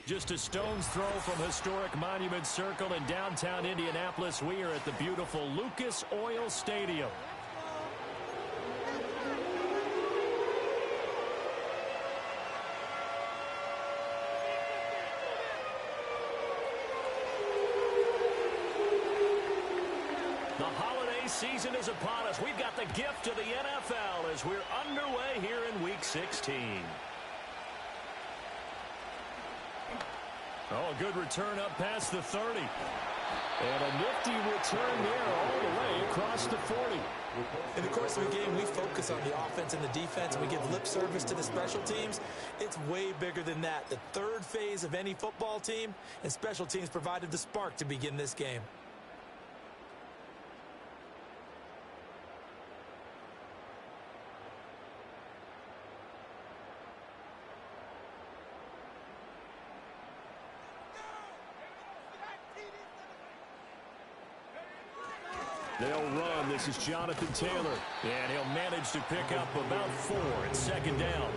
Just a stone's throw from historic Monument Circle in downtown Indianapolis. We are at the beautiful Lucas Oil Stadium. The holiday season is upon us. We've got the gift of the NFL as we're underway here in Week 16. Oh, a good return up past the 30. And a nifty return there all the way across the 40. In the course of a game, we focus on the offense and the defense, and we give lip service to the special teams. It's way bigger than that. The third phase of any football team, and special teams provided the spark to begin this game. They'll run. This is Jonathan Taylor. And he'll manage to pick up about 4 at second down.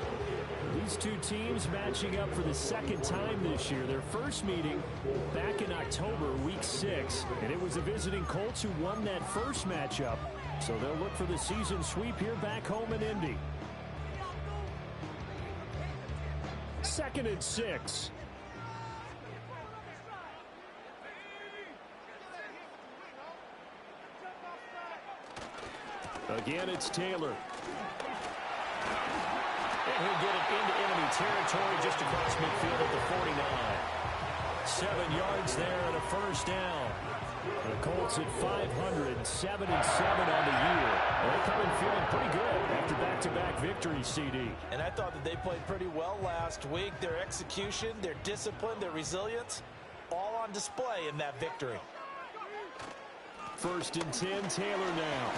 These two teams matching up for the second time this year. Their first meeting back in October, Week 6. And it was the visiting Colts who won that first matchup. So they'll look for the season sweep here back home in Indy. 2nd and 6. Again, it's Taylor. And he'll get it into enemy territory just across midfield at the 49. 7 yards there and a first down. The Colts at 500, 7-7 on the year. They're coming feeling pretty good after back-to-back victories, CD. And I thought that they played pretty well last week. Their execution, their discipline, their resilience, all on display in that victory. 1st and 10, Taylor now.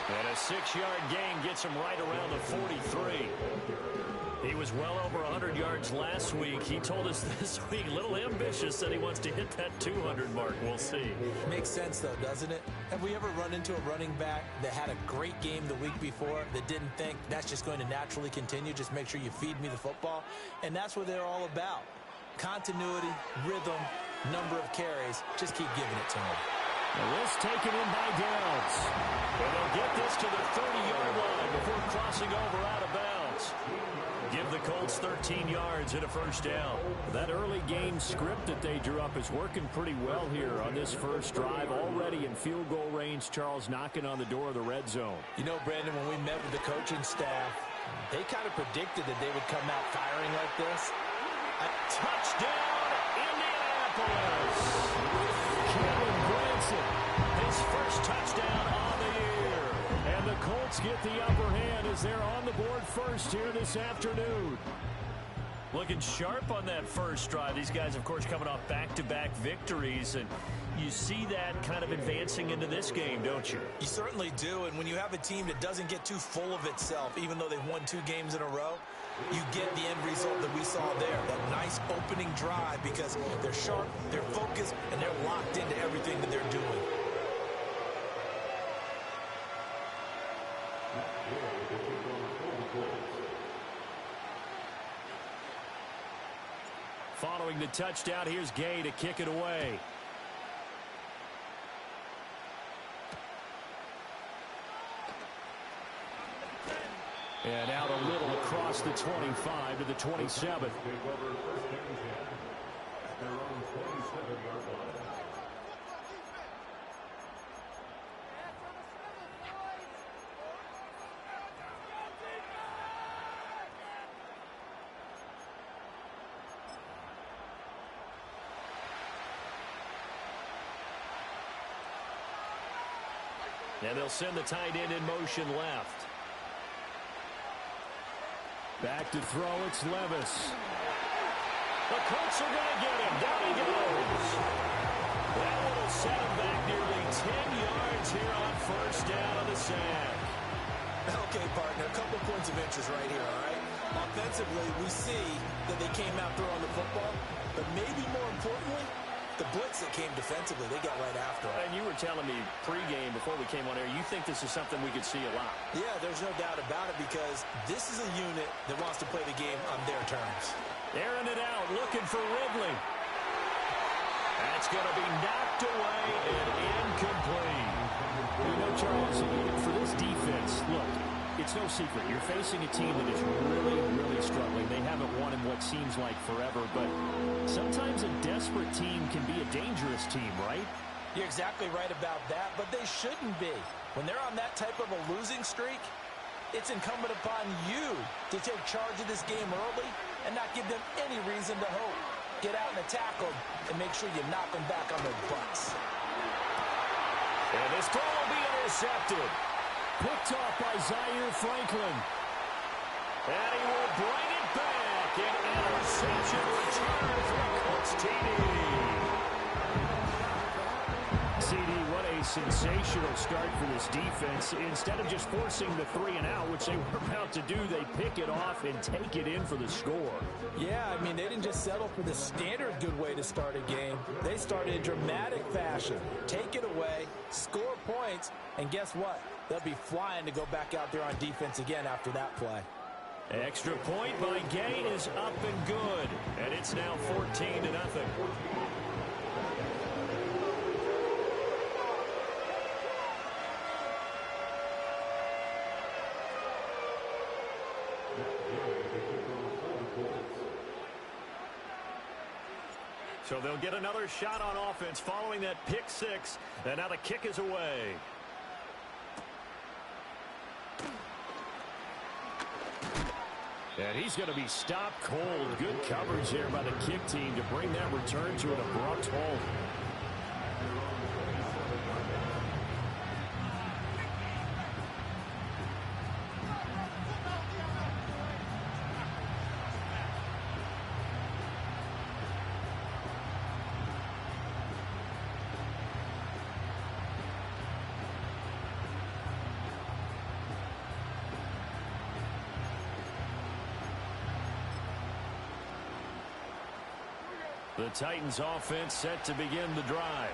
And a 6-yard gain gets him right around the 43. He was well over 100 yards last week. He told us this week, a little ambitious, that he wants to hit that 200 mark. We'll see. Makes sense, though, doesn't it? Have we ever run into a running back that had a great game the week before that didn't think that's just going to naturally continue? Just make sure you feed me the football. And that's what they're all about. Continuity, rhythm, number of carries. Just keep giving it to him. This taken in by Downs. And they'll get this to the 30-yard line before crossing over out of bounds. Give the Colts 13 yards and a first down. That early game script that they drew up is working pretty well here on this first drive. Already in field goal range, Charles knocking on the door of the red zone. You know, Brandon, when we met with the coaching staff, they kind of predicted that they would come out firing like this. A touchdown, Indianapolis! Kevin Branson, his first touchdown on the year. And the Colts get the upper hand as they're on the board first here this afternoon. Looking sharp on that first drive. These guys, of course, coming off back-to-back victories. And you see that kind of advancing into this game, don't you? You certainly do. And when you have a team that doesn't get too full of itself, even though they've won 2 games in a row, you get the end result that we saw there, that nice opening drive, because they're sharp, they're focused, and they're locked into everything that they're doing. Following the touchdown, here's Gay to kick it away. And out a little across the 25 to the 27. And they'll send the tight end in motion left. Back to throw, it's Levis. The Colts are going to get him. Down he goes. That one will set him back nearly 10 yards here on first down on the sack. Okay, partner, a couple points of interest right here, all right? Offensively, we see that they came out throwing the football, but maybe more importantly, The blitz that came defensively, they got right after it. And you were telling me pregame before we came on air, you think this is something we could see a lot. Yeah, there's no doubt about it because this is a unit that wants to play the game on their terms. Airing it out, looking for Ridley. That's going to be knocked away and incomplete. You know, Charles, for this defense, look, it's no secret. You're facing a team that is really, really struggling. They haven't won in what seems like forever, but sometimes a desperate team can be a dangerous team, right? You're exactly right about that, but they shouldn't be. When they're on that type of a losing streak, it's incumbent upon you to take charge of this game early and not give them any reason to hope. Get out and attack them and make sure you knock them back on their butts. And this throw will be intercepted. Picked off by Zaire Franklin. And he will bring it back. An interception return from Colts TD. CD, what a sensational start for this defense. Instead of just forcing the 3-and-out, which they were about to do, they pick it off and take it in for the score. Yeah, I mean, they didn't just settle for the standard good way to start a game. They started in dramatic fashion. Take it away, score points, and guess what? They'll be flying to go back out there on defense again after that play. Extra point by Gay is up and good. And it's now 14-0. So they'll get another shot on offense following that pick six. And now the kick is away. And he's going to be stopped cold. Good coverage there by the kick team to bring that return to an abrupt halt. The Titans offense set to begin the drive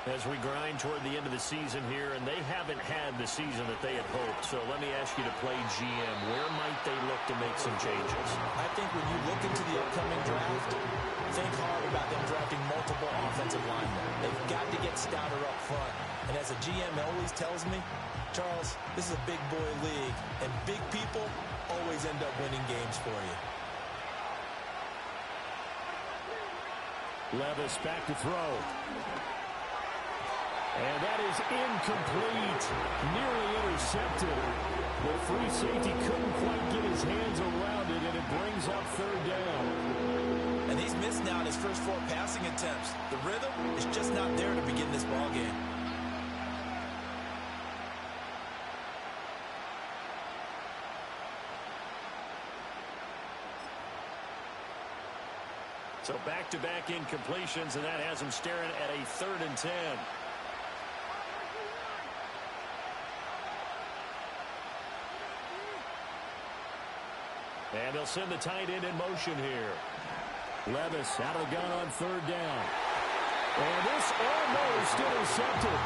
as we grind toward the end of the season here, and they haven't had the season that they had hoped. So let me ask you to play GM. Where might they look to make some changes? I think when you look into the upcoming draft, think hard about them drafting multiple offensive linemen. They've got to get stouter up front. And as a GM always tells me, Charles, this is a big boy league, and big people always end up winning games for you. Levis back to throw. And that is incomplete. Nearly intercepted. The free safety couldn't quite get his hands around it, and it brings up third down. And he's missed now on his first 4 passing attempts. The rhythm is just not there to begin this ball game. So back-to-back incompletions, and that has him staring at a 3rd and 10. And they'll send the tight end in motion here. Levis out of the gun on 3rd down. And this almost intercepted.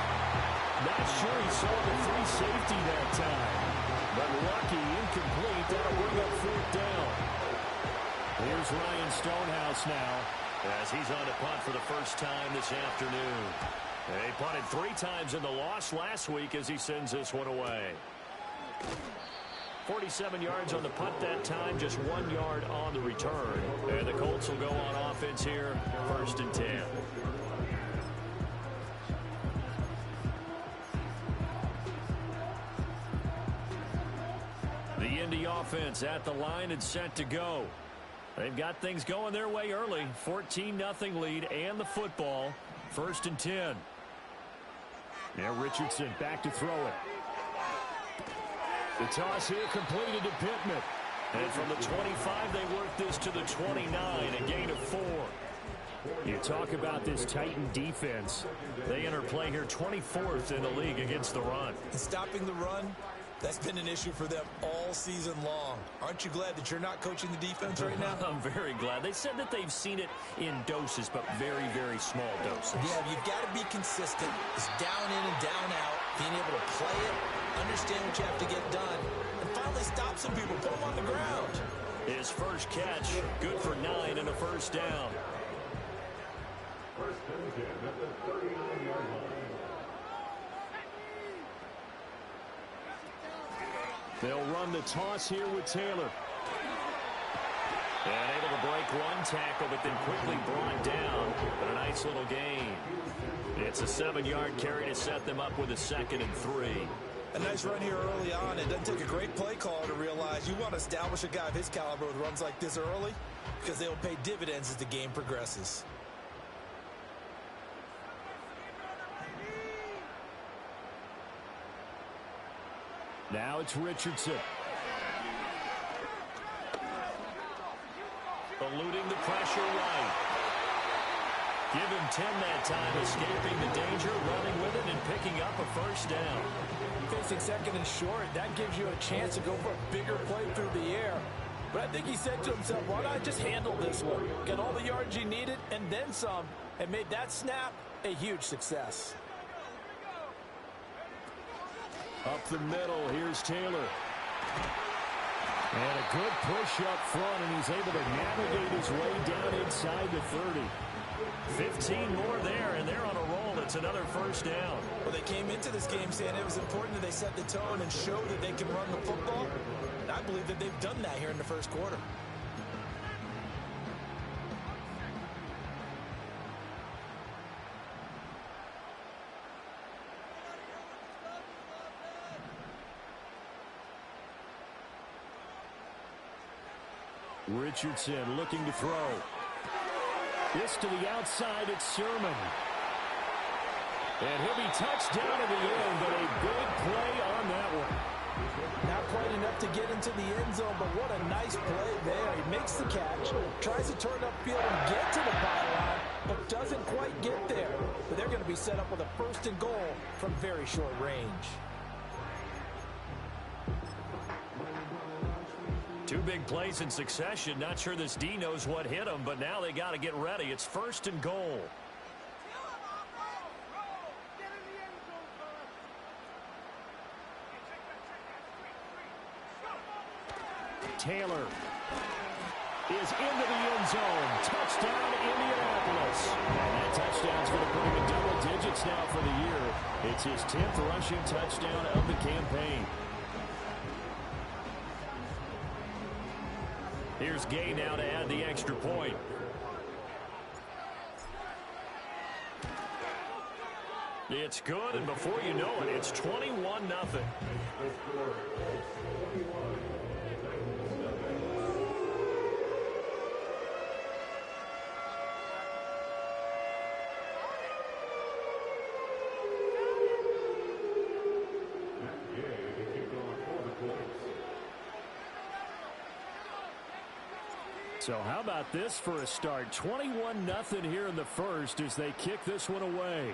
Not sure he saw the free safety that time. But lucky, incomplete. That'll bring up 4th down. Here's Ryan Stonehouse now as he's on to punt for the first time this afternoon. He punted 3 times in the loss last week as he sends this one away. 47 yards on the punt that time, just 1 yard on the return. And the Colts will go on offense here, 1st and 10. The Indy offense at the line and set to go. They've got things going their way early. 14-0 lead and the football. 1st and 10. Now Richardson back to throw it. The toss here completed to Pittman. And from the 25, they work this to the 29, a gain of 4. You talk about this Titan defense. They enter play here 24th in the league against the run. And stopping the run, That's been an issue for them all season long. Aren't you glad that you're not coaching the defense right now? I'm very glad. They said that they've seen it in doses, but very, very small doses. Yeah, you've got to be consistent. It's down in and down out, being able to play it, understand what you have to get done, and finally stop some people, put them on the ground. His first catch, good for 9 and a first down. First and 10 at the 39-yard line. They'll run the toss here with Taylor. And able to break one tackle, but then quickly brought down. But a nice little gain. It's a 7-yard carry to set them up with a 2nd and 3. A nice run here early on. It doesn't take a great play caller to realize you want to establish a guy of his caliber with runs like this early because they will pay dividends as the game progresses. Now it's Richardson. Eluding the pressure right. Give him 10 that time, escaping the danger, running with it, and picking up a first down. Facing 2nd and short, that gives you a chance to go for a bigger play through the air. But I think he said to himself, why not just handle this one? Get all the yards you needed and then some, and made that snap a huge success. Up the middle, here's Taylor. And a good push up front, and he's able to navigate his way down inside the 30. 15 more there, and they're on a roll. It's another first down. Well, they came into this game saying it was important that they set the tone and show that they can run the football. And I believe that they've done that here in the first quarter. Richardson looking to throw. This to the outside, it's Sermon. And he'll be touched down to the end, but a big play on that one. Not quite enough to get into the end zone, but what a nice play there. He makes the catch, tries to turn upfield and get to the byline, but doesn't quite get there. But they're going to be set up with a 1st and goal from very short range. 2 big plays in succession. Not sure this D knows what hit him, but now they got to get ready. It's 1st and goal. Taylor is into the end zone. Touchdown, Indianapolis. And that touchdown's going to put him in double digits now for the year. It's his 10th rushing touchdown of the campaign. Here's Gay now to add the extra point. It's good, and before you know it, it's 21-0. So how about this for a start? 21-0 here in the first as they kick this one away.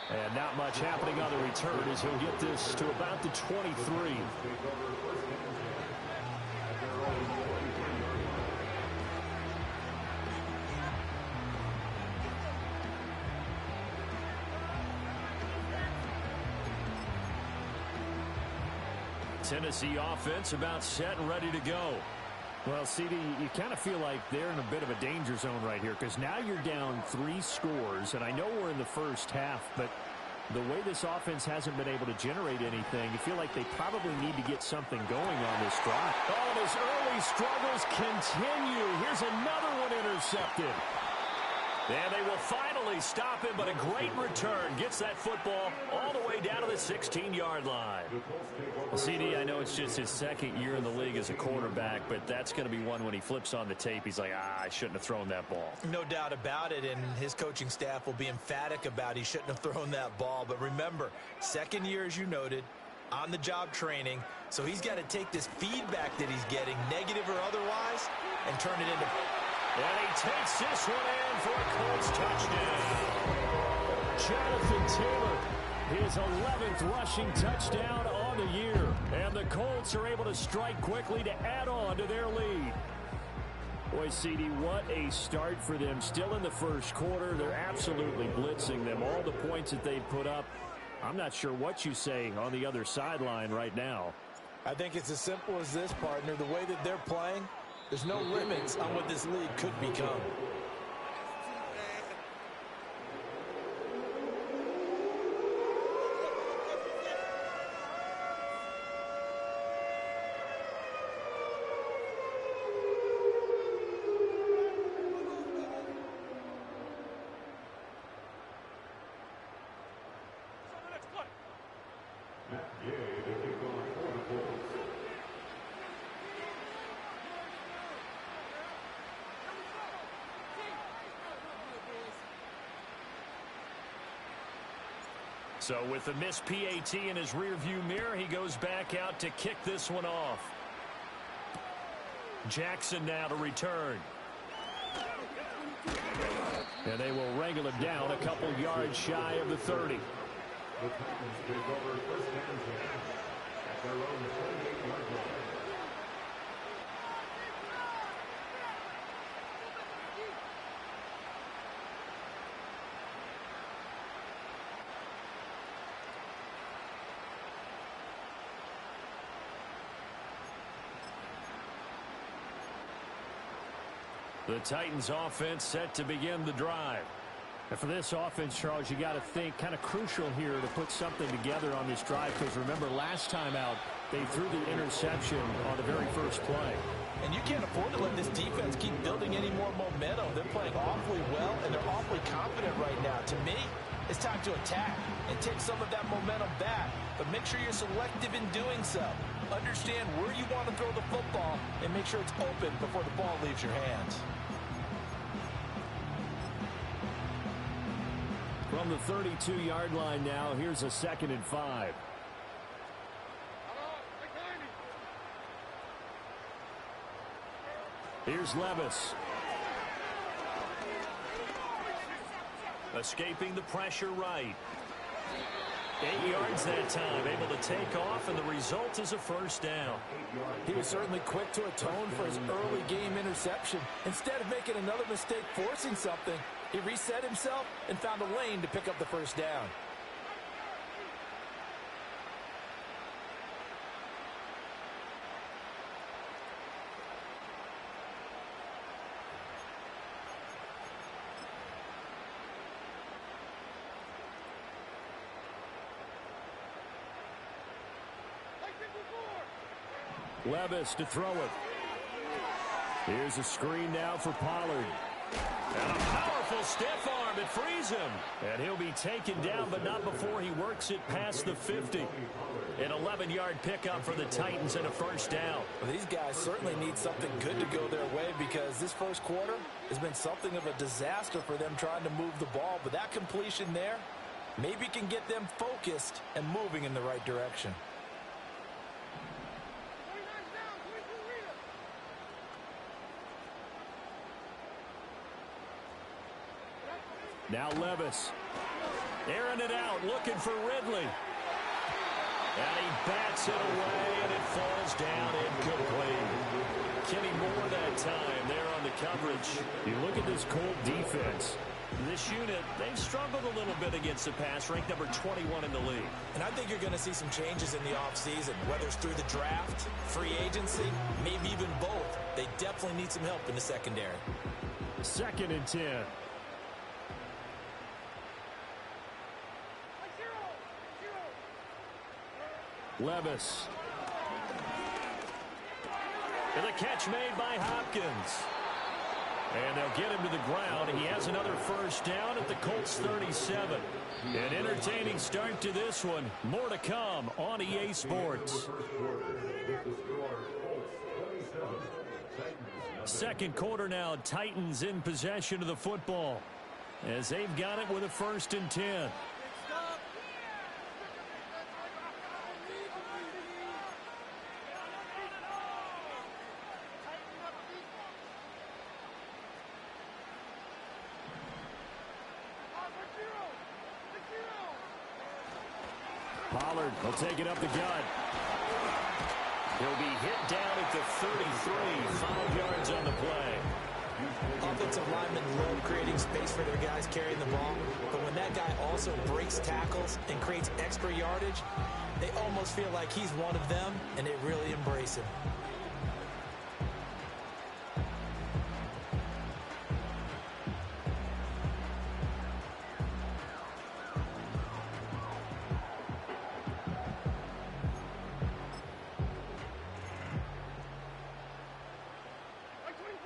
And not much happening on the return as he'll get this to about the 23. Tennessee offense about set and ready to go. Well, CD, you kind of feel like they're in a bit of a danger zone right here because now you're down 3 scores, and I know we're in the first half, but the way this offense hasn't been able to generate anything, you feel like they probably need to get something going on this drive. Oh, and his early struggles continue. Here's another one intercepted. And they will finally stop him, but a great return gets that football all the way down to the 16-yard line. Well, CD, I know it's just his 2nd year in the league as a quarterback, but that's going to be one when he flips on the tape. He's like, I shouldn't have thrown that ball. No doubt about it, and his coaching staff will be emphatic about he shouldn't have thrown that ball. But remember, 2nd year, as you noted, on-the-job training, so he's got to take this feedback that he's getting, negative or otherwise, and turn it into... And he takes this one in for a Colts touchdown. Jonathan Taylor, his 11th rushing touchdown on the year. And the Colts are able to strike quickly to add on to their lead. Boy, CD, what a start for them. Still in the first quarter, they're absolutely blitzing them. All the points that they've put up, I'm not sure what you say on the other sideline right now. I think it's as simple as this, partner. The way that they're playing, there's no limits on what this league could become. So with the missed PAT in his rearview mirror, he goes back out to kick this one off. Jackson now to return. And they will wrangle him down a couple yards shy of the 30. The Titans take over first and 10 at their own 28-yard line. The Titans offense set to begin the drive. And for this offense, Charles, you got to think kind of crucial here to put something together on this drive, because remember last time out they threw the interception on the very first play. And you can't afford to let this defense keep building any more momentum. They're playing awfully well, and they're awfully confident right now. To me, it's time to attack and take some of that momentum back. But make sure you're selective in doing so. Understand where you want to throw the football and make sure it's open before the ball leaves your hands. From the 32-yard line now, here's a 2nd and 5. Here's Levis. Escaping the pressure right. 8 yards that time, able to take off, and the result is a first down. He was certainly quick to atone for his early game interception. Instead of making another mistake forcing something, he reset himself and found a lane to pick up the first down. Levis to throw it. Here's a screen now for Pollard. And a powerful stiff arm. It frees him. And he'll be taken down, but not before he works it past the 50. An 11-yard pickup for the Titans and a first down. Well, these guys certainly need something good to go their way, because this first quarter has been something of a disaster for them trying to move the ball. But that completion there maybe can get them focused and moving in the right direction. Now Levis. Airing it out, looking for Ridley. And he bats it away, and it falls down incomplete. Kenny Moore that time there on the coverage. You look at this Colt defense. This unit, they've struggled a little bit against the pass, ranked number 21 in the league. And I think you're going to see some changes in the offseason, whether it's through the draft, free agency, maybe even both. They definitely need some help in the secondary. 2nd and 10. Levis. And the catch made by Hopkins. And they'll get him to the ground. He has another first down at the Colts 37. An entertaining start to this one. More to come on EA Sports. Second quarter now. Titans in possession of the football as they've got it with a 1st and 10. Pollard will take it up the gut. He'll be hit down at the 33, 5 yards on the play. Offensive linemen love creating space for their guys carrying the ball, but when that guy also breaks tackles and creates extra yardage, they almost feel like he's one of them, and they really embrace him.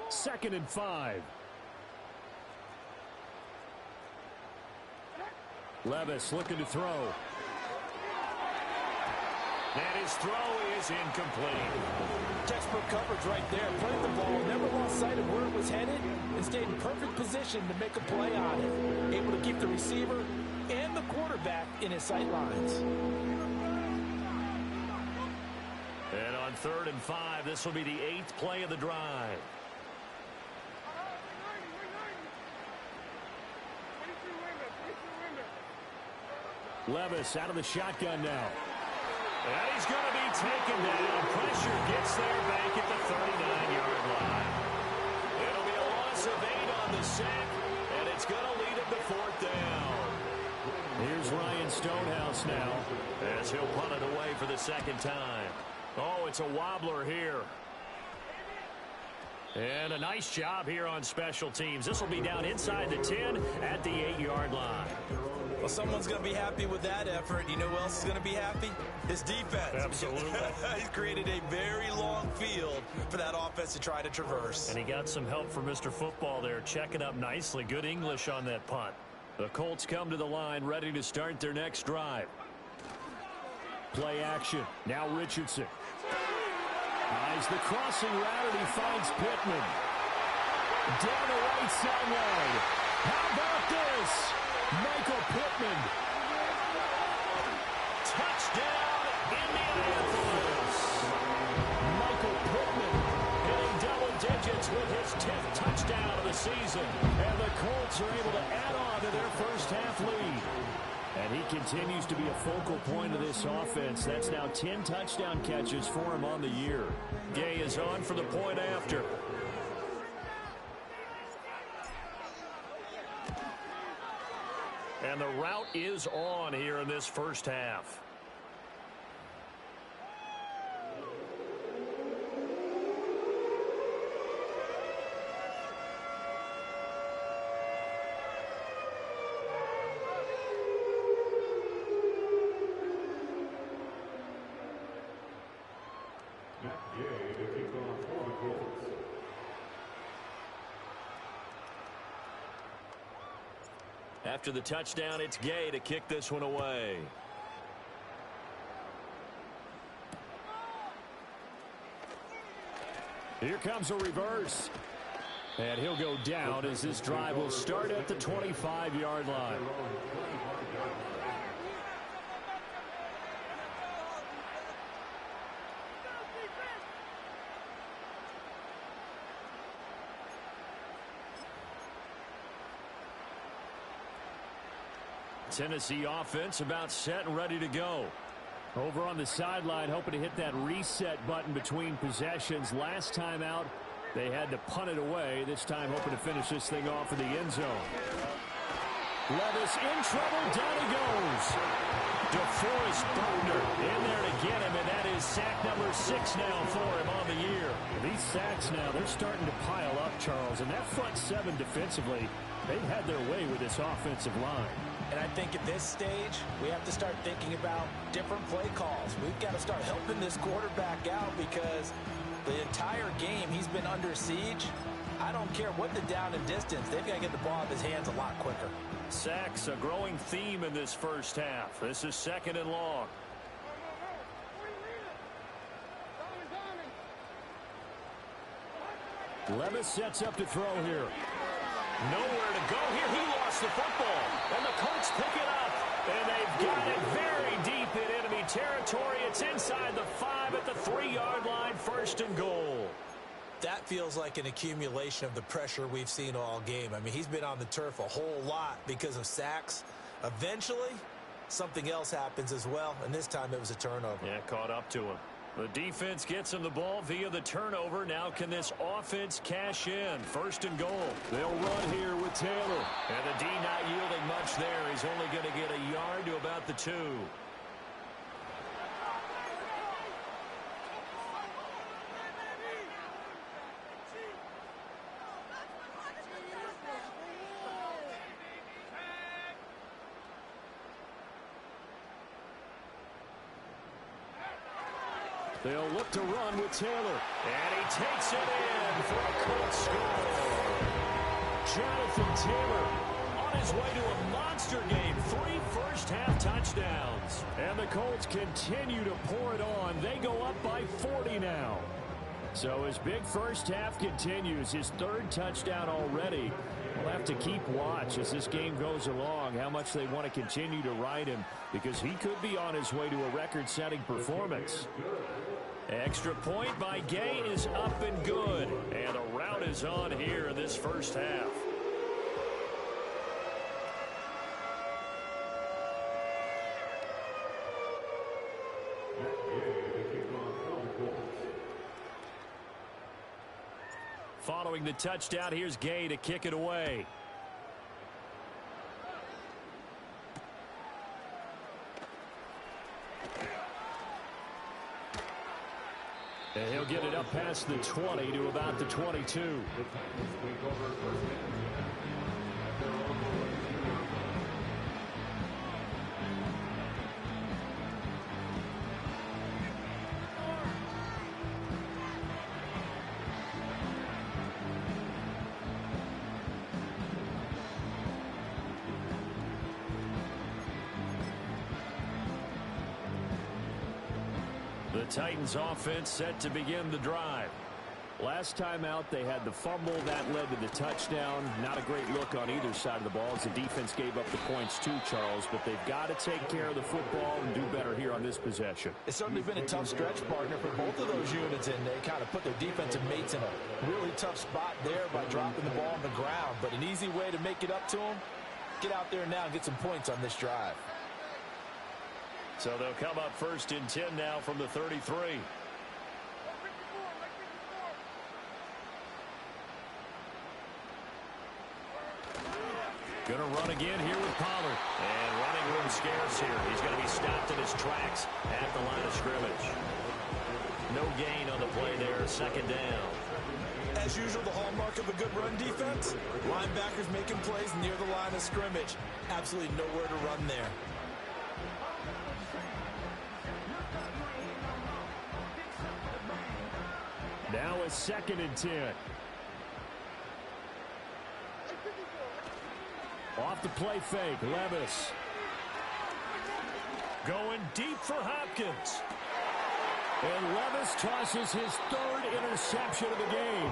Second and 5. Levis looking to throw. And his throw is incomplete. Textbook coverage right there. Played the ball, never lost sight of where it was headed, and stayed in perfect position to make a play on it. Able to keep the receiver and the quarterback in his sight lines. And on 3rd and 5, this will be the 8th play of the drive. Levis out of the shotgun now. And he's going to be taken down. Pressure gets there back at the 39-yard line. It'll be a loss of 8 on the sack, and it's going to lead him to 4th down. Here's Ryan Stonehouse now as he'll punt it away for the 2nd time. Oh, it's a wobbler here. And a nice job here on special teams. This will be down inside the 10 at the 8-yard line. Well, someone's going to be happy with that effort. You know who else is going to be happy? His defense. Absolutely. He's created a very long field for that offense to try to traverse. And he got some help from Mr. Football there, checking up nicely. Good English on that punt. The Colts come to the line, ready to start their next drive. Play action. Now Richardson. Eyes the crossing route, and he finds Pittman. Down the right sideline. How about this? Michael Pittman. Touchdown, Indianapolis. Michael Pittman hitting double digits with his 10th touchdown of the season. And the Colts are able to add on to their first half lead. And he continues to be a focal point of this offense. That's now 10 touchdown catches for him on the year. Gay is on for the point after. And the route is on here in this first half. After the touchdown, it's Gay to kick this one away. Here comes a reverse. And he'll go down as this drive will start at the 25-yard line. Tennessee offense about set and ready to go. Over on the sideline, hoping to hit that reset button between possessions. Last time out, they had to punt it away. This time, hoping to finish this thing off in the end zone. Levis in trouble. Down he goes. DeForest Buckner in there to get him, and that is sack number 6 now for him on the year. These sacks now, they're starting to pile up, Charles. And that front 7 defensively, they've had their way with this offensive line. And I think at this stage, we have to start thinking about different play calls. We've got to start helping this quarterback out because the entire game he's been under siege. I don't care what the down and distance. They've got to get the ball out of his hands a lot quicker. Sacks, a growing theme in this first half. This is 2nd and long. Levis sets up to throw here. Nowhere to go here. He lost the football. And the Colts pick it up. And they've got it very deep in enemy territory. It's inside the 5 at the 3-yard line. 1st and goal. That feels like an accumulation of the pressure we've seen all game. I mean, he's been on the turf a whole lot because of sacks. Eventually, something else happens as well, and this time it was a turnover. Yeah, caught up to him. The defense gets him the ball via the turnover. Now can this offense cash in? First and goal. They'll run here with Taylor. And the D not yielding much there. He's only going to get a yard to about the 2. They'll look to run with Taylor. And he takes it in for a Colts score. Jonathan Taylor on his way to a monster game. 3 first-half touchdowns. And the Colts continue to pour it on. They go up by 40 now. So his big first half continues. His 3rd touchdown already. We'll have to keep watch as this game goes along, how much they want to continue to ride him, because he could be on his way to a record-setting performance. Extra point by Gay is up and good. And the rout is on here in this first half. Following the touchdown, here's Gay to kick it away. And he'll get it up past the 20 to about the 22. The Titans offense set to begin the drive. Last time out, they had the fumble. That led to the touchdown. Not a great look on either side of the ball as the defense gave up the points too, Charles. But they've got to take care of the football and do better here on this possession. It's certainly been a tough stretch, partner, for both of those units, and they kind of put their defensive mates in a really tough spot there by dropping the ball on the ground. But an easy way to make it up to them, get out there now and get some points on this drive. So they'll come up first and 10 now from the 33. Going to run again here with Pollard. And running room scarce here. He's going to be stopped in his tracks at the line of scrimmage. No gain on the play there. Second down. As usual, the hallmark of a good run defense, linebackers making plays near the line of scrimmage. Absolutely nowhere to run there. Now a second and 10. Off the play fake, Levis. Going deep for Hopkins. And Levis tosses his 3rd interception of the game.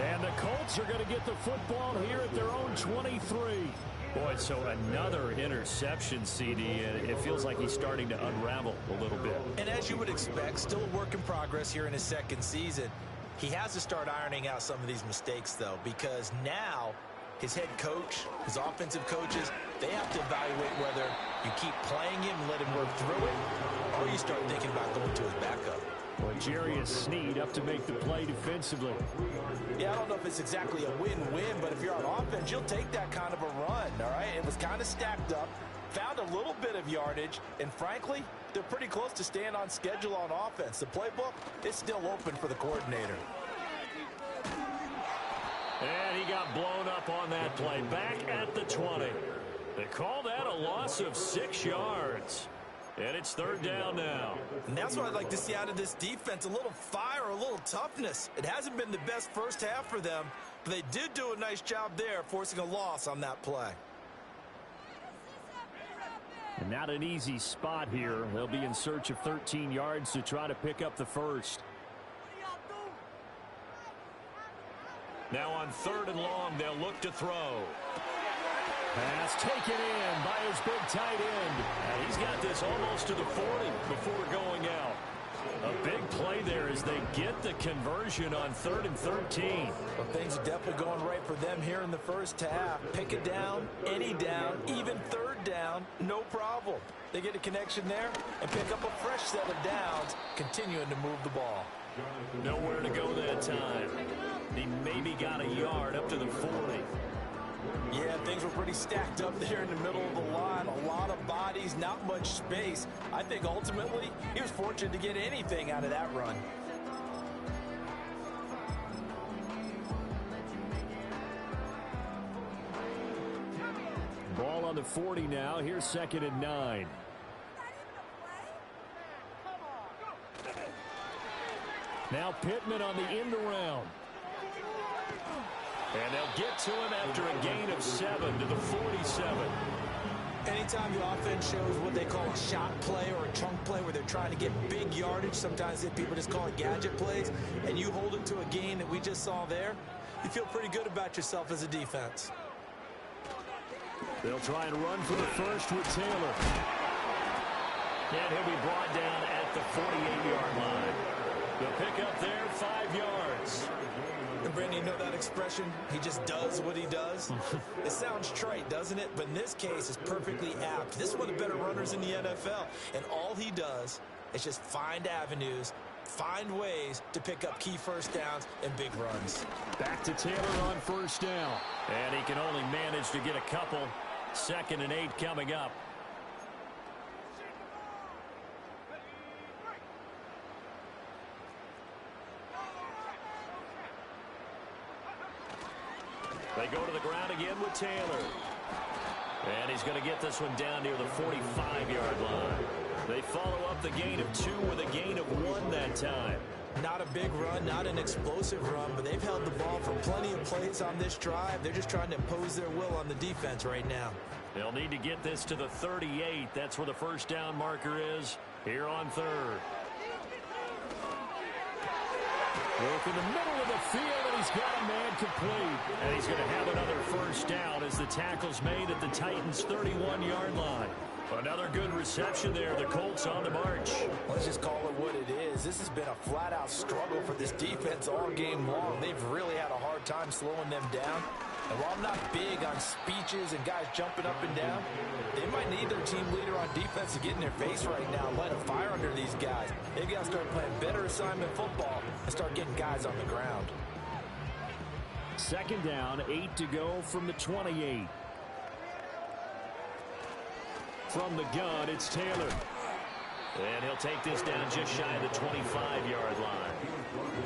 And the Colts are going to get the football here at their own 23. Boy, so another interception, CD, and it feels like he's starting to unravel a little bit. And as you would expect, still a work in progress here in his 2nd season. He has to start ironing out some of these mistakes, though, because now his head coach, his offensive coaches, they have to evaluate whether you keep playing him and let him work through it, or you start thinking about going to his backup. Well, Jarius Sneed up to make the play defensively. Yeah, I don't know if it's exactly a win-win, but if you're on offense, you'll take that kind of a run, all right? It was kind of stacked up, found a little bit of yardage, and frankly, they're pretty close to staying on schedule on offense. The playbook is still open for the coordinator. And he got blown up on that play. Back at the 20. They call that a loss of 6 yards. And it's 3rd down now. And that's what I'd like to see out of this defense. A little fire, a little toughness. It hasn't been the best first half for them, but they did do a nice job there, forcing a loss on that play. And not an easy spot here. They'll be in search of 13 yards to try to pick up the first. Now on 3rd and long, they'll look to throw. Pass taken in by his big tight end. And he's got this almost to the 40 before going out. A big play there as they get the conversion on 3rd and 13. Well, things are definitely going right for them here in the first half. Pick it down, any down, even 3rd down. down, no problem. They get a connection there and pick up a fresh set of downs, continuing to move the ball. Nowhere to go that time. He maybe got a yard up to the 40. Yeah, things were pretty stacked up there in the middle of the line. A lot of bodies, not much space. I think ultimately he was fortunate to get anything out of that run. Ball on the 40 now. Here's 2nd and 9. Now Pittman on the end around. And they'll get to him after a gain of 7 to the 47. Anytime the offense shows what they call a shot play or a chunk play where they're trying to get big yardage, sometimes people just call it gadget plays, and you hold it to a gain that we just saw there, you feel pretty good about yourself as a defense. They'll try and run for the first with Taylor. And he'll be brought down at the 48-yard line. The pickup there, 5 yards. And Brandon, you know that expression? He just does what he does. It sounds trite, doesn't it? But in this case, it's perfectly apt. This is one of the better runners in the NFL. And all he does is just find avenues, find ways to pick up key first downs and big runs. Back to Taylor on first down. And he can only manage to get a couple. 2nd and 8 coming up. They go to the ground again with Taylor. And he's going to get this one down near the 45-yard line. They follow up the gain of 2 with a gain of 1 that time. Not a big run, not an explosive run, but they've held the ball for plenty of plays on this drive. They're just trying to impose their will on the defense right now. They'll need to get this to the 38. That's where the first down marker is here on 3rd. Work in the middle of the field, and he's got a man complete. And he's going to have another first down as the tackle's made at the Titans' 31-yard line. Another good reception there. The Colts on the march. Let's just call it what it is. This has been a flat-out struggle for this defense all game long. They've really had a hard time slowing them down. And while I'm not big on speeches and guys jumping up and down, they might need their team leader on defense to get in their face right now, light a fire under these guys. They've got to start playing better assignment football and start getting guys on the ground. 2nd down, 8 to go from the 28. From the gun, it's Taylor. And he'll take this down just shy of the 25-yard line.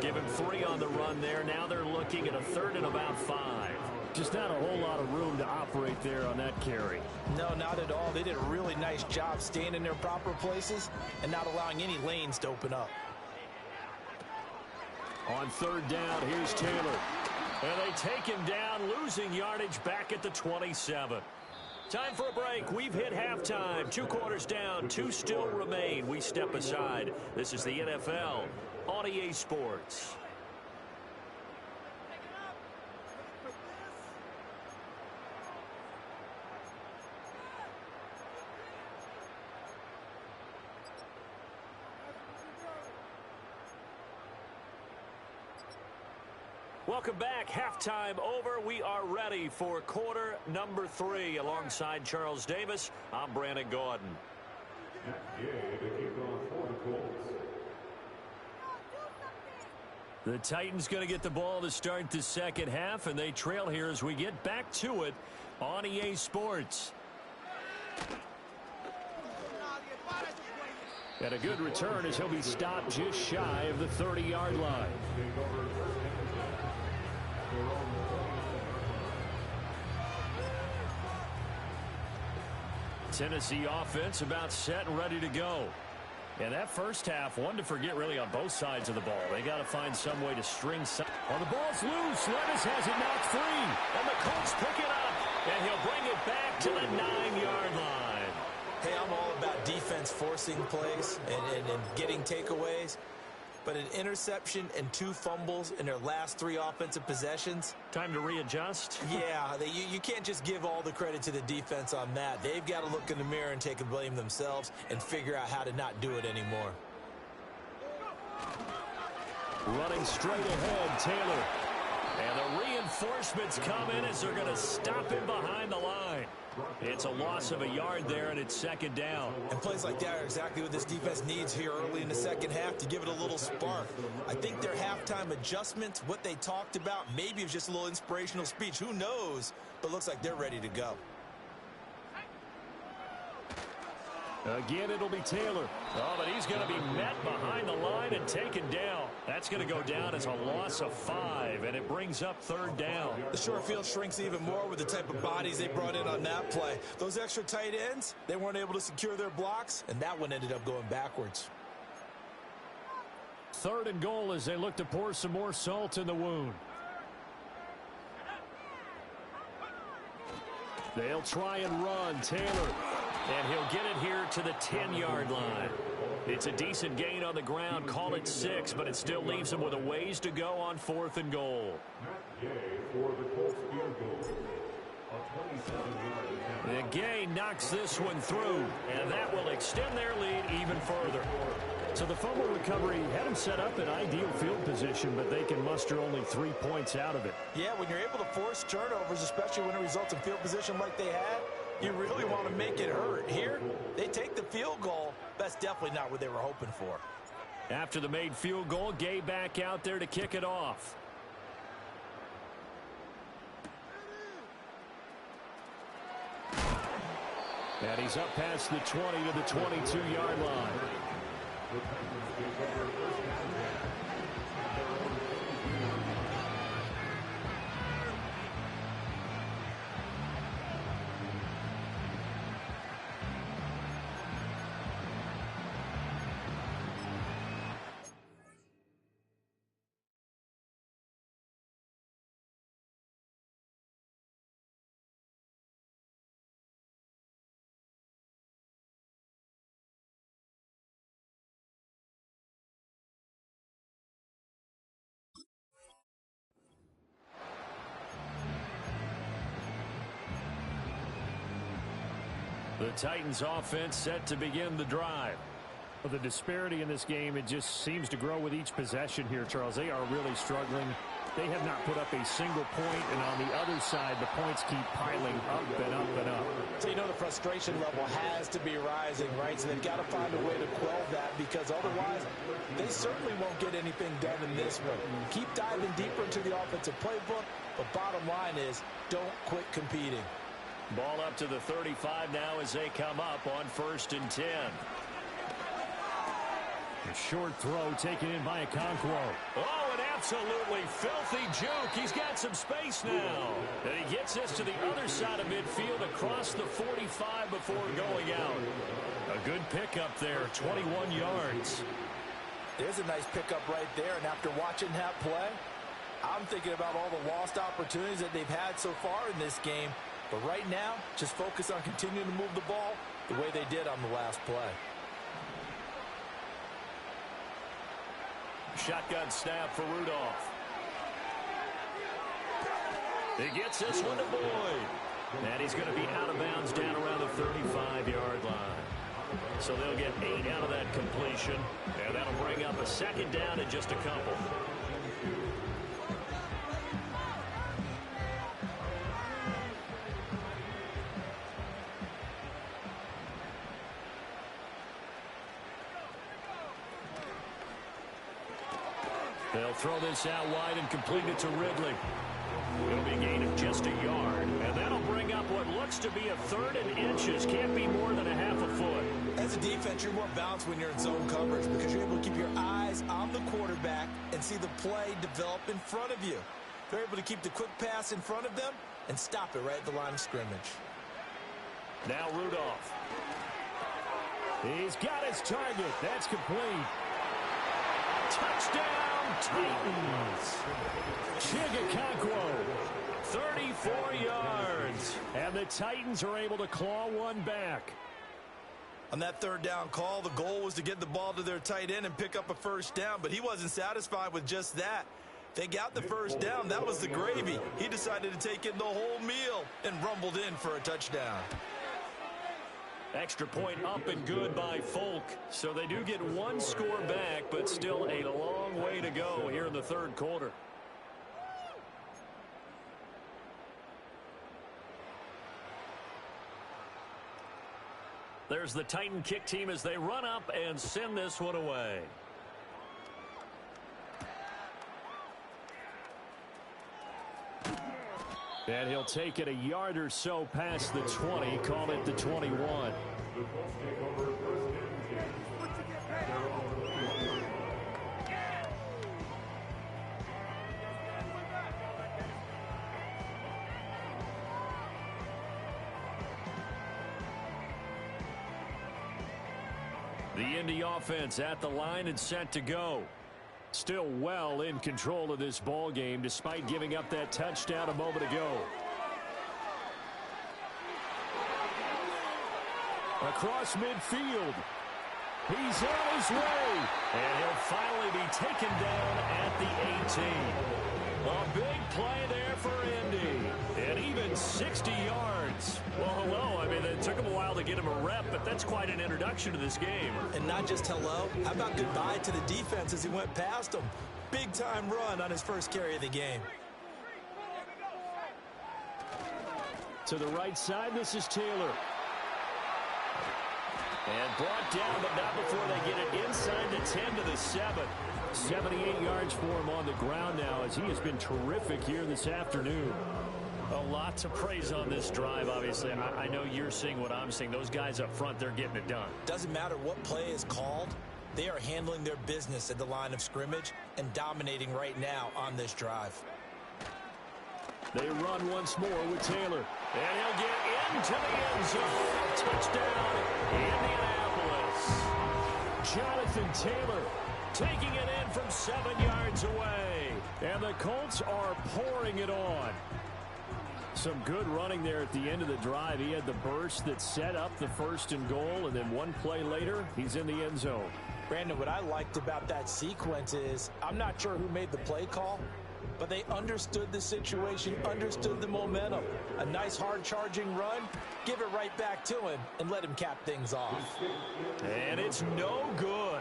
Give him 3 on the run there. Now they're looking at a 3rd and about 5. Just not a whole lot of room to operate there on that carry. No, not at all. They did a really nice job staying in their proper places and not allowing any lanes to open up. On 3rd down, here's Taylor. And they take him down, losing yardage back at the 27. Time for a break. We've hit halftime. 2 quarters down, 2 still remain. We step aside. This is the NFL on EA Sports. Welcome back. Halftime over. We are ready for quarter number 3. Alongside Charles Davis, I'm Brandon Gordon. The Titans going to get the ball to start the second half, and they trail here as we get back to it on EA Sports. And a good return as he'll be stopped just shy of the 30-yard line. Tennessee offense about set and ready to go. And that first half, one to forget really on both sides of the ball. They got to find some way to string some. Oh, the ball's loose. Levis has it knocked free. And the Colts pick it up. And he'll bring it back to the 9-yard line. Hey, I'm all about defense forcing plays and getting takeaways. But an interception and 2 fumbles in their last 3 offensive possessions. Time to readjust? Yeah, you can't just give all the credit to the defense on that. They've got to look in the mirror and take the blame themselves and figure out how to not do it anymore. Running straight ahead, Taylor. And the reinforcements come in as they're going to stop him behind the line. It's a loss of a yard there, and it's second down. And plays like that are exactly what this defense needs here early in the second half to give it a little spark. I think their halftime adjustments, what they talked about, maybe it was just a little inspirational speech. Who knows? But looks like they're ready to go. Again, it'll be Taylor. Oh, but he's going to be met behind the line and taken down. That's going to go down as a loss of 5, and it brings up third down. The short field shrinks even more with the type of bodies they brought in on that play. Those extra tight ends, they weren't able to secure their blocks, and that one ended up going backwards. Third and goal as they look to pour some more salt in the wound. They'll try and run. Taylor. And he'll get it here to the 10-yard line. It's a decent gain on the ground. Call it 6, but it still leaves him with a ways to go on 4th and goal. And Gay knocks this one through, and that will extend their lead even further. So the fumble recovery had him set up in ideal field position, but they can muster only 3 points out of it. Yeah, when you're able to force turnovers, especially when it results in field position like they had, you really want to make it hurt. Here, they take the field goal. That's definitely not what they were hoping for. After the made field goal, Gay back out there to kick it off. And he's up past the 20 to the 22-yard line. The Titans offense set to begin the drive. Well, the disparity in this game, it just seems to grow with each possession here, Charles. They are really struggling. They have not put up a single point, and on the other side, the points keep piling up and up and up. So you know the frustration level has to be rising, right? So they've got to find a way to quell that, because otherwise they certainly won't get anything done in this one. Keep diving deeper into the offensive playbook, but bottom line is don't quit competing. Ball up to the 35 now as they come up on 1st and 10. A short throw taken in by Okonkwo. Oh, an absolutely filthy juke. He's got some space now. And he gets this to the other side of midfield across the 45 before going out. A good pickup there, 21 yards. There's a nice pickup right there, and after watching that play, I'm thinking about all the lost opportunities that they've had so far in this game. But right now, just focus on continuing to move the ball the way they did on the last play. Shotgun snap for Rudolph. He gets this one to Boyd. And he's going to be out of bounds down around the 35-yard line. So they'll get 8 out of that completion. And that'll bring up a second down in just a couple. They'll throw this out wide and complete it to Ridley. It'll be a gain of just a yard. And that'll bring up what looks to be a 3rd and inches. Can't be more than a half a foot. As a defense, you're more balanced when you're in zone coverage because you're able to keep your eyes on the quarterback and see the play develop in front of you. They're able to keep the quick pass in front of them and stop it right at the line of scrimmage. Now Rudolph. He's got his target. That's complete. Touchdown, Titans. Okonkwo. 34 yards. And the Titans are able to claw one back. On that 3rd down call, the goal was to get the ball to their tight end and pick up a 1st down, but he wasn't satisfied with just that. They got the 1st down. That was the gravy. He decided to take in the whole meal and rumbled in for a touchdown. Extra point up and good by Folk. So they do get 1 score back, but still a long way to go here in the 3rd quarter. There's the Titan kick team as they run up and send this one away. And he'll take it a yard or so past the 20, call it the 21. The Colts take over first and 10 at their own 15. The Indy offense at the line and set to go. Still well in control of this ball game despite giving up that touchdown a moment ago. Across midfield. He's on his way. And he'll finally be taken down at the 18. A big play there for Indy. And even 60 yards. Well, hello. I mean, it took him a while to get him a rep, but that's quite an introduction to this game. And not just hello. How about goodbye to the defense as he went past him? Big-time run on his first carry of the game. To the right side, this is Taylor. And brought down, but not before they get it inside the 10 to the 7. 78 yards for him on the ground now as he has been terrific here this afternoon. A lot to praise on this drive, obviously. I know you're seeing what I'm seeing. Those guys up front, they're getting it done. Doesn't matter what play is called. They are handling their business at the line of scrimmage and dominating right now on this drive. They run once more with Taylor. And he'll get into the end zone. Touchdown, Indianapolis. Jonathan Taylor taking it in from 7 yards away. And the Colts are pouring it on. Some good running there at the end of the drive. He had the burst that set up the 1st and goal, and then one play later, he's in the end zone. Brandon, what I liked about that sequence is I'm not sure who made the play call, but they understood the situation, understood the momentum. A nice hard-charging run, give it right back to him, and let him cap things off. And it's no good.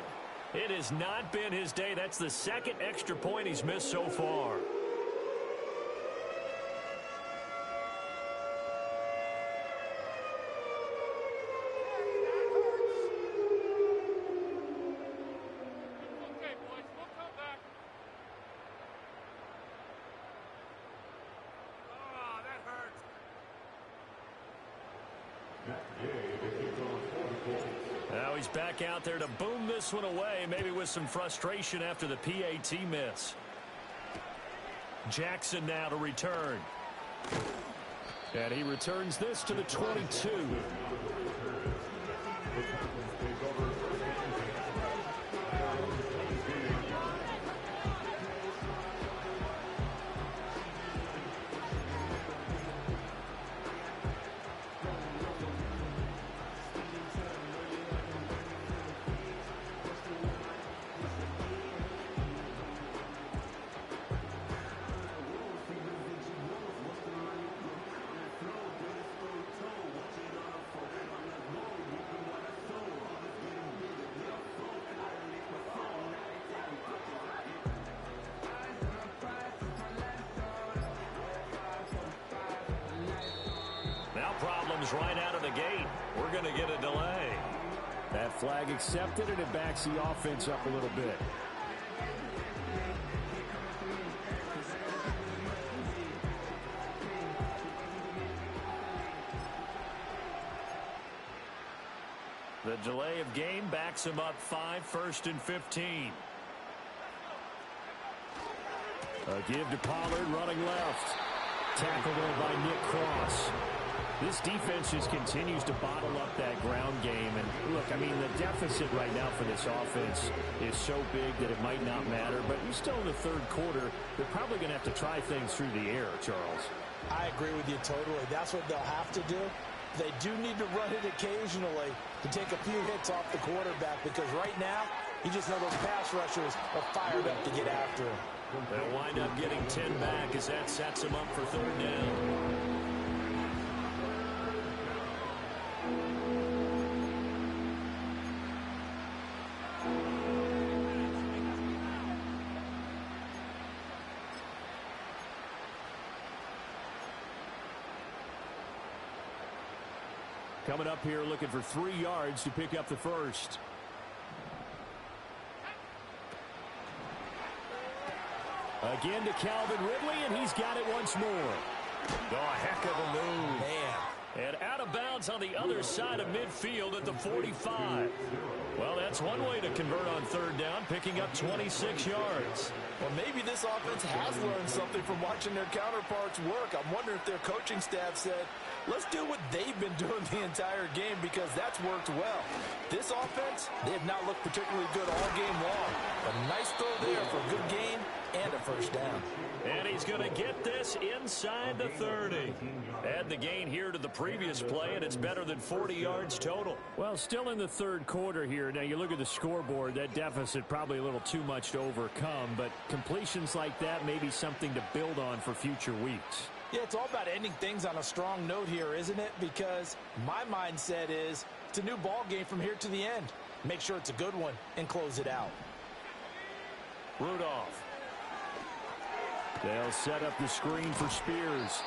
It has not been his day. That's the 2nd extra point he's missed so far. Now he's back out there to boom this one away, maybe with some frustration after the PAT miss. Jackson now to return. And he returns this to the 22. Problems right out of the gate. We're going to get a delay. That flag accepted, and it backs the offense up a little bit. The delay of game backs him up 5, 1st and 15. A give to Pollard running left. Tackled there by Nick Cross. This defense just continues to bottle up that ground game. And look, I mean, the deficit right now for this offense is so big that it might not matter. But you're still in the 3rd quarter. They're probably going to have to try things through the air, Charles. I agree with you totally. That's what they'll have to do. They do need to run it occasionally to take a few hits off the quarterback, because right now, you just know those pass rushers are fired up to get after him. They'll wind up getting 10 back as that sets them up for 3rd down. Coming up here looking for 3 yards to pick up the first. Again to Calvin Ridley, and he's got it once more. Oh, heck of a move. Man. And out of bounds on the other side of midfield at the 45. Well, that's one way to convert on third down, picking up 26 yards. Well, maybe this offense has learned something from watching their counterparts work. I'm wondering if their coaching staff said, let's do what they've been doing the entire game because that's worked well. This offense, they have not looked particularly good all game long. A nice throw there for a good gain and a first down. And he's going to get this inside the 30. Add the gain here to the previous play, and it's better than 40 yards total. Well, still in the third quarter here. Now, you look at the scoreboard, that deficit probably a little too much to overcome, but completions like that may be something to build on for future weeks. Yeah, it's all about ending things on a strong note here, isn't it? Because my mindset is it's a new ball game from here to the end. Make sure it's a good one and close it out. Rudolph. They'll set up the screen for Spears.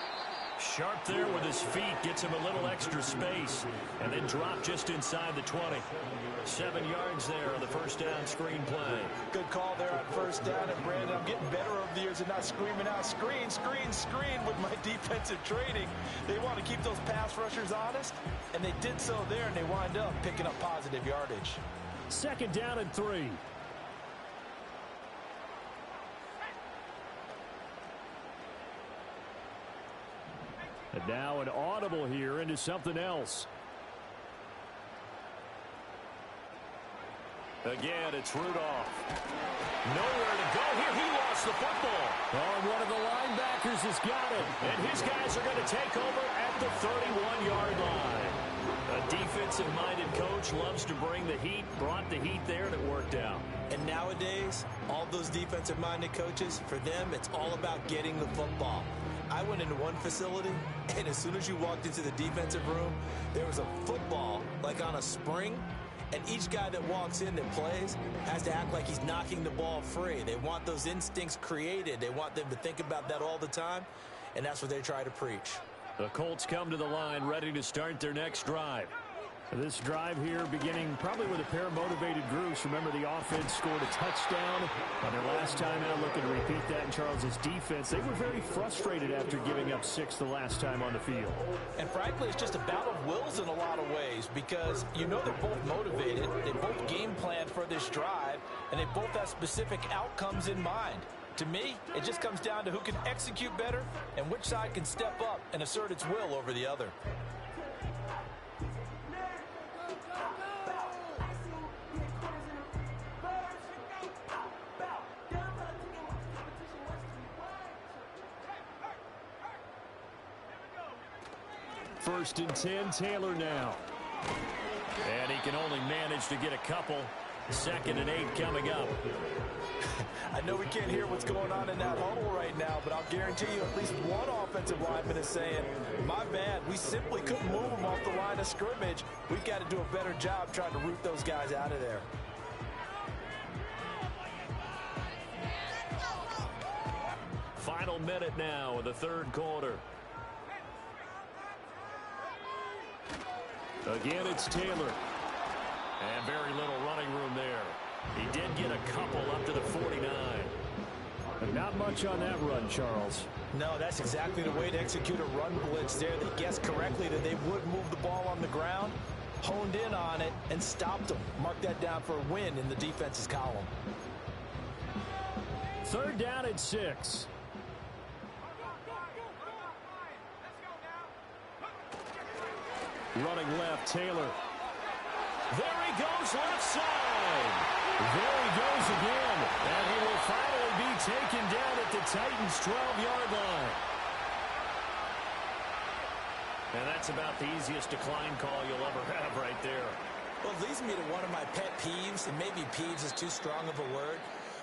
Sharp there with his feet, gets him a little extra space, and then drop just inside the 20. 7 yards there on the first down screen play. Good call there on first down. And Brandon, I'm getting better over the years and not screaming out screen, screen, screen with my defensive training. They want to keep those pass rushers honest, and they did so there, and they wind up picking up positive yardage. 2nd down and 3. And now an audible here into something else. Again, it's Rudolph. Nowhere to go here. He lost the football. Oh, and one of the linebackers has got it. And his guys are going to take over at the 31-yard line. A defensive-minded coach loves to bring the heat, brought the heat there, and it worked out. And nowadays, all those defensive-minded coaches, for them, it's all about getting the football. I went into one facility, and as soon as you walked into the defensive room, there was a football, like on a spring, and each guy that walks in that plays has to act like he's knocking the ball free. They want those instincts created. They want them to think about that all the time, and that's what they try to preach. The Colts come to the line, ready to start their next drive. This drive here beginning probably with a pair of motivated groups. Remember, the offense scored a touchdown on their last time out, looking to repeat that in Charles's defense. They were very frustrated after giving up 6 the last time on the field. And frankly, it's just a battle of wills in a lot of ways because you know they're both motivated, they both game planned for this drive, and they both have specific outcomes in mind. To me, it just comes down to who can execute better and which side can step up and assert its will over the other. First and 10, Taylor now. And he can only manage to get a couple. 2nd and 8 coming up. I know we can't hear what's going on in that huddle right now, but I'll guarantee you at least one offensive lineman is saying, my bad, we simply couldn't move them off the line of scrimmage. We've got to do a better job trying to root those guys out of there. Final minute now in the third quarter. Again, it's Taylor. And very little running room there. He did get a couple up to the 49. But not much on that run, Charles. No, that's exactly the way to execute a run blitz there. They guessed correctly that they would move the ball on the ground, honed in on it, and stopped them. Mark that down for a win in the defense's column. 3rd down and 6. Running left, Taylor. There he goes, left side. There he goes again. And he will finally be taken down at the Titans' 12-yard line. And that's about the easiest decline call you'll ever have right there. Well, it leads me to one of my pet peeves, and maybe peeves is too strong of a word,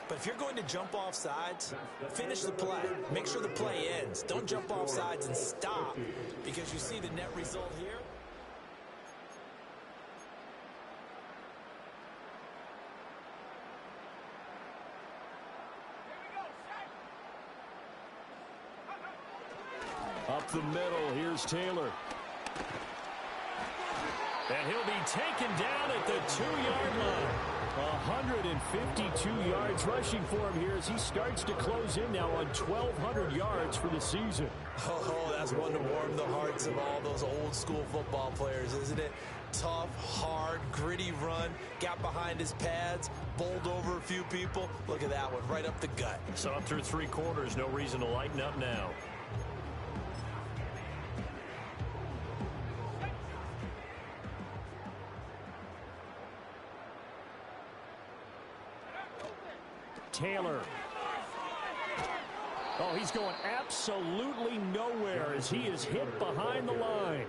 but if you're going to jump off sides, finish the play. Make sure the play ends. Don't jump off sides and stop, because you see the net result here. Up the middle, here's Taylor. And he'll be taken down at the 2-yard line. 152 yards rushing for him here as he starts to close in now on 1,200 yards for the season. Oh, that's one to warm the hearts of all those old school football players, isn't it? Tough, hard, gritty run, got behind his pads, bowled over a few people. Look at that one, right up the gut. So up through 3 quarters, no reason to lighten up now. Taylor. Oh, he's going absolutely nowhere as he is hit behind the line.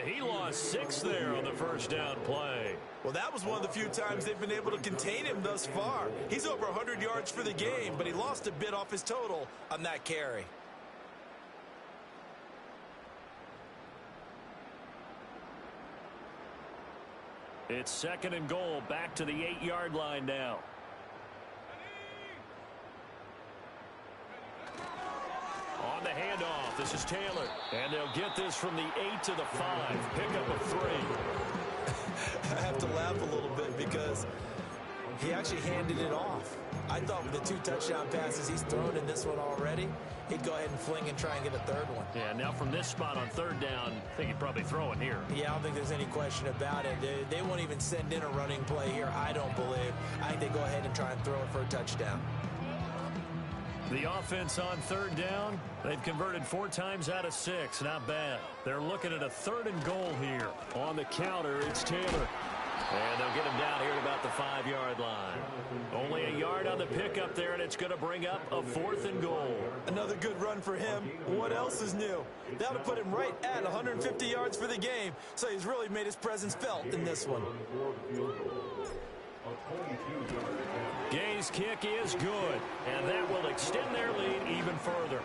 He lost 6 there on the first down play. Well, that was one of the few times they've been able to contain him thus far. He's over 100 yards for the game, but he lost a bit off his total on that carry. It's 2nd and goal, back to the 8-yard line now. On the handoff, this is Taylor. And they'll get this from the 8 to the 5. Pickup of 3. I have to laugh a little bit because he actually handed it off. I thought with the 2 touchdown passes he's thrown in this one already, he'd go ahead and fling and try and get a 3rd one. Yeah, now from this spot on 3rd down, I think he'd probably throw it here. Yeah, I don't think there's any question about it. They won't even send in a running play here, I don't believe. I think they go ahead and try and throw it for a touchdown. The offense on 3rd down, they've converted 4 times out of 6. Not bad. They're looking at a 3rd and goal here. On the counter, it's Taylor. And they'll get him down here at about the 5-yard line. Only a yard on the pickup there, and it's going to bring up a 4th and goal. Another good run for him. What else is new? That'll put him right at 150 yards for the game. So he's really made his presence felt in this one. Gay's kick is good, and that will extend their lead even further.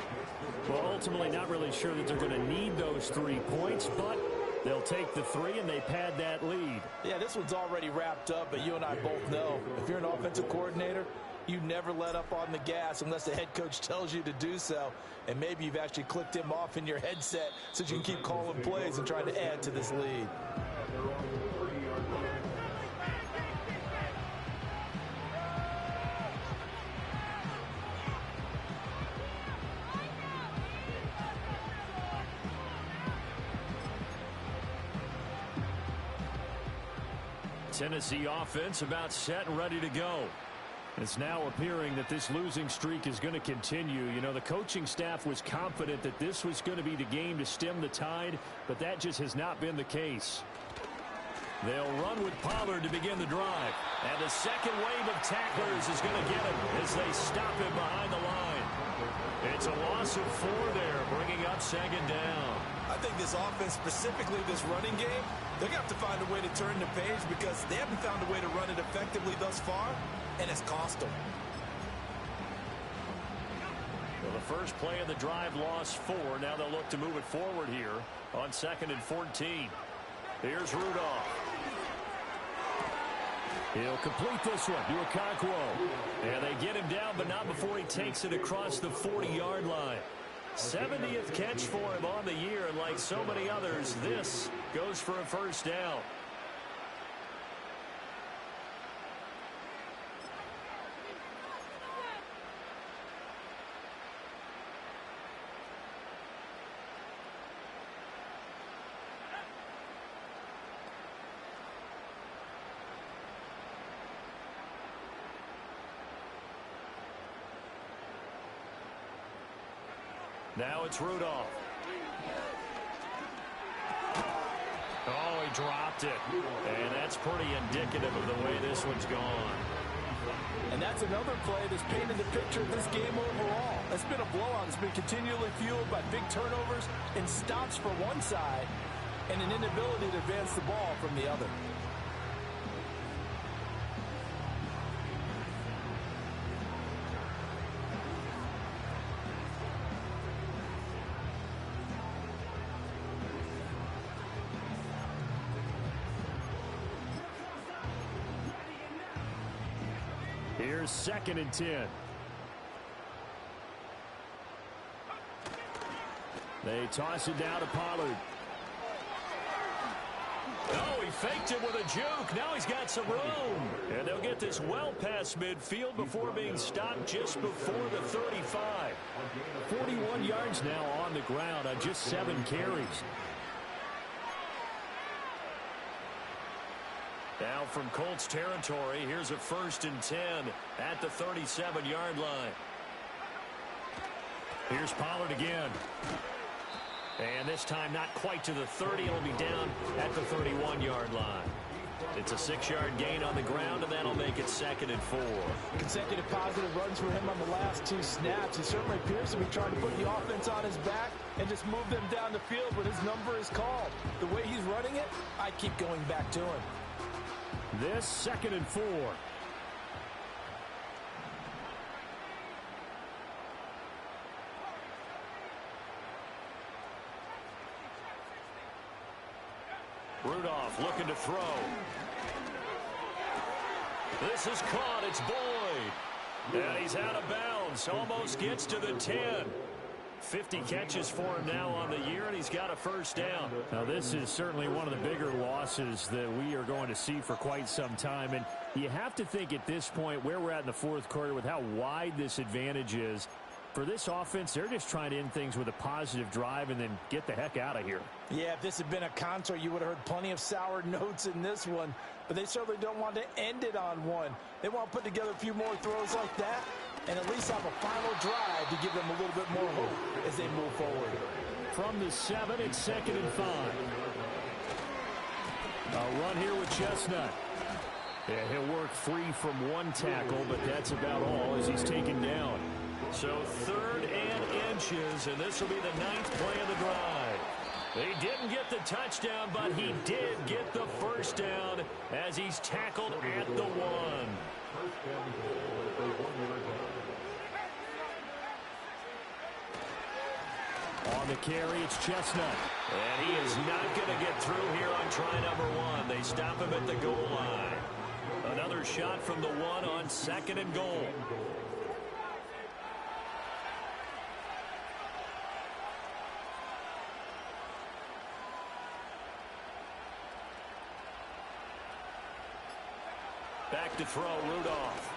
Well, ultimately not really sure that they're going to need those 3 points, but they'll take the 3 and they pad that lead. Yeah, this one's already wrapped up, but you and I both know if you're an offensive coordinator, you never let up on the gas unless the head coach tells you to do so. And maybe you've actually clicked him off in your headset so you can keep calling plays and trying to add to this lead. Tennessee offense about set and ready to go. It's now appearing that this losing streak is going to continue. You know, the coaching staff was confident that this was going to be the game to stem the tide, but that just has not been the case. They'll run with Pollard to begin the drive. And the second wave of tacklers is going to get him as they stop him behind the line. It's a loss of 4 there, bringing up 2nd down. I think this offense, specifically this running game, they're going to have to find a way to turn the page because they haven't found a way to run it effectively thus far, and it's cost them. Well, the first play of the drive lost 4. Now they'll look to move it forward here on 2nd and 14. Here's Rudolph. He'll complete this one to Okonkwo. And they get him down, but not before he takes it across the 40-yard line. 70th catch for him on the year, and like so many others, this goes for a first down. Now it's Rudolph. Oh, he dropped it. And that's pretty indicative of the way this one's gone. And that's another play that's painted the picture of this game overall. It's been a blowout. It's been continually fueled by big turnovers and stops for one side and an inability to advance the ball from the other. Here's 2nd and 10. They toss it down to Pollard. Oh, he faked him with a juke. Now he's got some room. And they'll get this well past midfield before being stopped just before the 35. 41 yards now on the ground on just 7 carries. Now from Colts territory, here's a 1st and 10 at the 37-yard line. Here's Pollard again. And this time not quite to the 30. It'll be down at the 31-yard line. It's a 6-yard gain on the ground, and that'll make it 2nd and 4. Consecutive positive runs for him on the last 2 snaps. He certainly appears to be trying to put the offense on his back and just move them down the field when his number is called. The way he's running it, I keep going back to him. This 2nd and 4. Rudolph looking to throw. This is caught. It's Boyd. And he's out of bounds. Almost gets to the 10. 50 catches for him now on the year, and he's got a 1st down. Now, this is certainly one of the bigger losses that we are going to see for quite some time. And you have to think at this point where we're at in the 4th quarter with how wide this advantage is. For this offense, they're just trying to end things with a positive drive and then get the heck out of here. Yeah, if this had been a concert, you would have heard plenty of sour notes in this one. But they certainly don't want to end it on one. They want to put together a few more throws like that and at least have a final drive to give them a little bit more hope as they move forward. From the 7, it's 2nd and 5. A run here with Chestnut. Yeah, he'll work free from 1 tackle, but that's about all as he's taken down. So 3rd and inches, and this will be the 9th play of the drive. He didn't get the touchdown, but he did get the 1st down as he's tackled at the 1. On the carry, it's Chestnut. And he is not going to get through here on try number 1. They stop him at the goal line. Another shot from the 1 on 2nd and goal. Back to throw, Rudolph.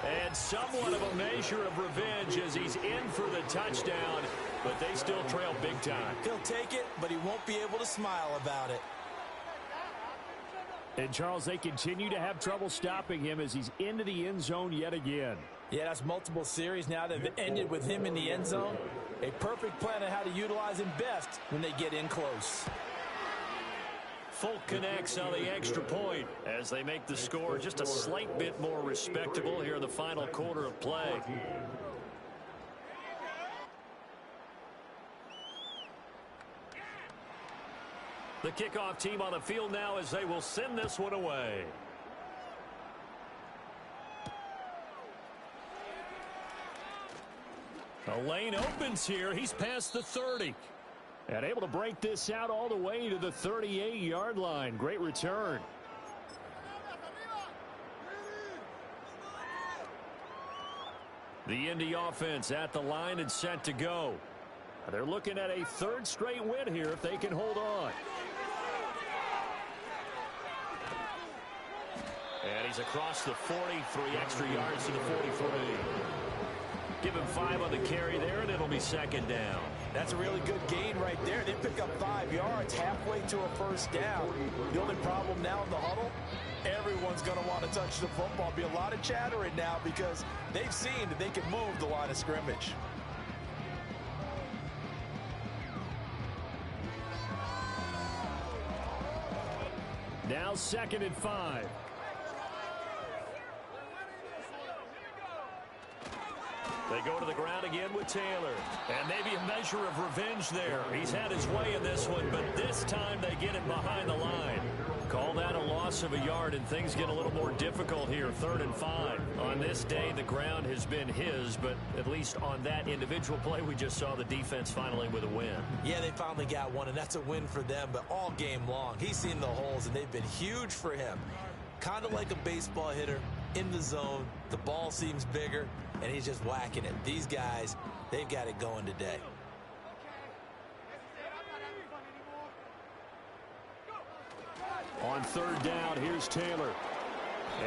And somewhat of a measure of revenge as he's in for the touchdown, but they still trail big time. He'll take it, but he won't be able to smile about it. And, Charles, they continue to have trouble stopping him as he's into the end zone yet again. Yeah, that's multiple series now that have ended with him in the end zone. A perfect plan on how to utilize him best when they get in close. Folk connects on the extra point as they make the score just a slight bit more respectable here in the final quarter of play. The kickoff team on the field now as they will send this one away. A lane opens here. He's past the 30. And able to break this out all the way to the 38-yard line. Great return. The Indy offense at the line and set to go. They're looking at a 3rd straight win here if they can hold on. And he's across the 40, 3 extra yards to the 43. Give him 5 on the carry there, and it'll be 2nd down. That's a really good gain right there. They pick up 5 yards halfway to a 1st down. The only problem now in the huddle, everyone's going to want to touch the football. Be a lot of chattering now because they've seen that they can move the line of scrimmage. Now 2nd and 5. They go to the ground again with Taylor. And maybe a measure of revenge there. He's had his way in this one, but this time they get it behind the line. Call that a loss of a yard, and things get a little more difficult here. 3rd and 5. On this day, the ground has been his, but at least on that individual play, we just saw the defense finally with a win. Yeah, they finally got one, and that's a win for them, but all game long, he's seen the holes, and they've been huge for him. Kind of like a baseball hitter in the zone. The ball seems bigger, and he's just whacking it. These guys, they've got it going today. On third down, here's Taylor.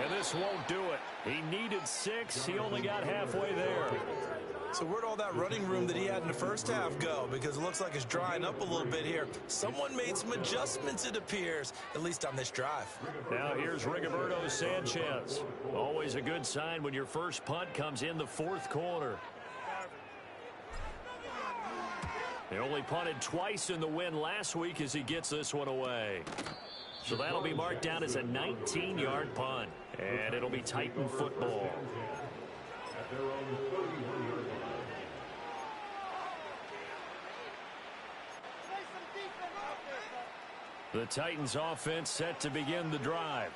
And this won't do it. He needed 6. He only got halfway there. So where'd all that running room that he had in the first half go? Because it looks like it's drying up a little bit here. Someone made some adjustments, it appears, at least on this drive. Now here's Rigoberto Sanchez. Always a good sign when your first punt comes in the fourth quarter. They only punted twice in the win last week as he gets this one away. So that'll be marked down as a 19-yard punt. And it'll be Titan football. At their own 31-yard line. The Titans offense set to begin the drive.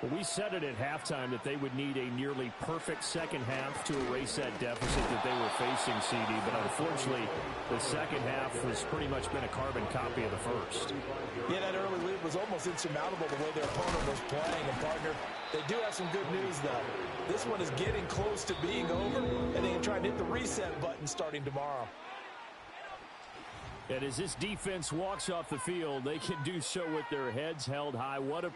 Well, we said it at halftime that they would need a nearly perfect second half to erase that deficit that they were facing, CD. But unfortunately, the second half has pretty much been a carbon copy of the first. Yeah, that early lead was almost insurmountable the way their opponent was playing. And, partner, they do have some good news, though. This one is getting close to being over, and they can try and hit the reset button starting tomorrow. And as this defense walks off the field, they can do so with their heads held high. What a